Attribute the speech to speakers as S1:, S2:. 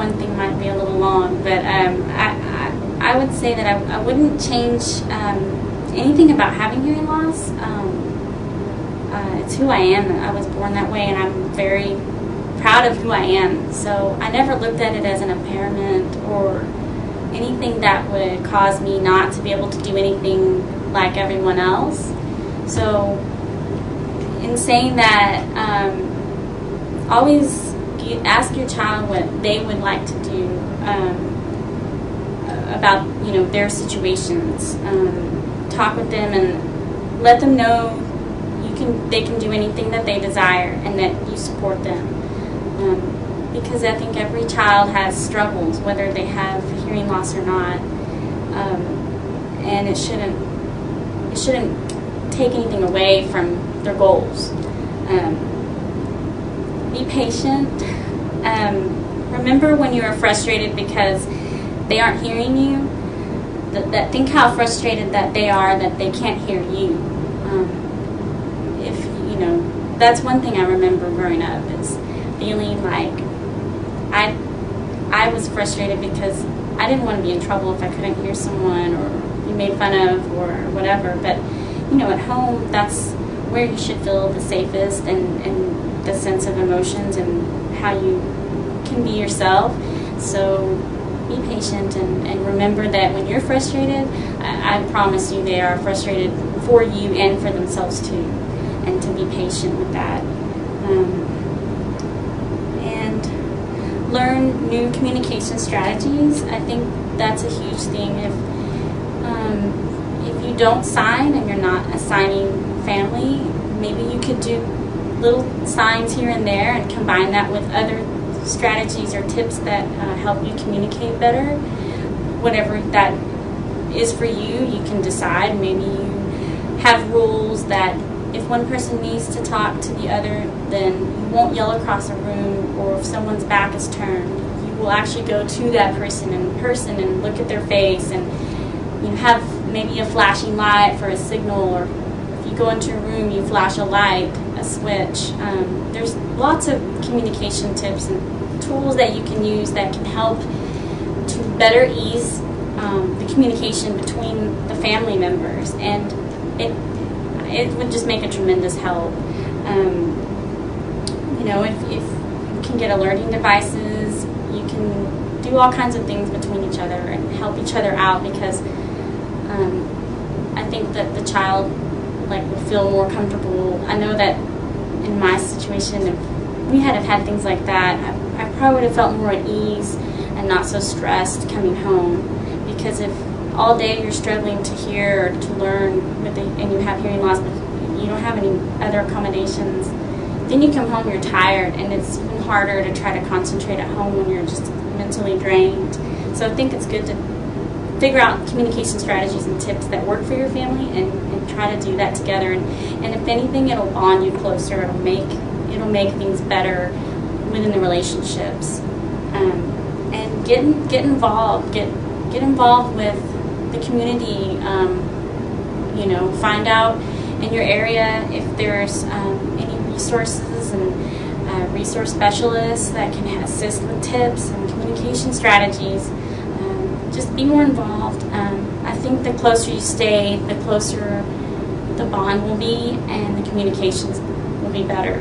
S1: one thing might be a little long, but I would say that I wouldn't change anything about having hearing loss. It's who I am. I was born that way, and I'm very proud of who I am. So I never looked at it as an impairment or anything that would cause me not to be able to do anything like everyone else. So in saying that, always ask your child what they would like to do about their situations. Talk with them and let them know they can do anything that they desire and that you support them. Because I think every child has struggles, whether they have hearing loss or not, and it shouldn't take anything away from their goals. Be patient. Remember when you are frustrated because they aren't hearing you. That think how frustrated that they are that they can't hear you. That's one thing I remember growing up is feeling like I was frustrated because I didn't want to be in trouble if I couldn't hear someone or be made fun of or whatever. But at home, that's where you should feel the safest and the sense of emotions and how you can be yourself. So be patient and remember that when you're frustrated, I promise you they are frustrated for you and for themselves too, and to be patient with that. And learn new communication strategies. I think that's a huge thing. If you don't sign and you're not assigning family, maybe you could do little signs here and there and combine that with other strategies or tips that help you communicate better. Whatever that is for you, you can decide. Maybe you have rules that if one person needs to talk to the other, then you won't yell across a room, or if someone's back is turned, you will actually go to that person in person and look at their face, and you have maybe a flashing light for a signal, or if you go into a room, you flash a light, a switch. There's lots of communication tips and tools that you can use that can help to better ease the communication between the family members, and it would just make a tremendous help. If you can get alerting devices, you can do all kinds of things between each other and help each other out, because I think that the child will feel more comfortable. I know that in my situation, if we had had things like that, I probably would have felt more at ease and not so stressed coming home. Because if all day you're struggling to hear or to learn and you have hearing loss, but you don't have any other accommodations, then you come home, you're tired, and it's even harder to try to concentrate at home when you're just mentally drained. So I think it's good to figure out communication strategies and tips that work for your family and try to do that together. And if anything, it'll bond you closer. It'll make things better within the relationships. And get involved. Get involved with the community. Find out in your area if there's any resources and resource specialists that can assist with tips and communication strategies. Just be more involved. I think the closer you stay, the closer the bond will be, and the communications will be better.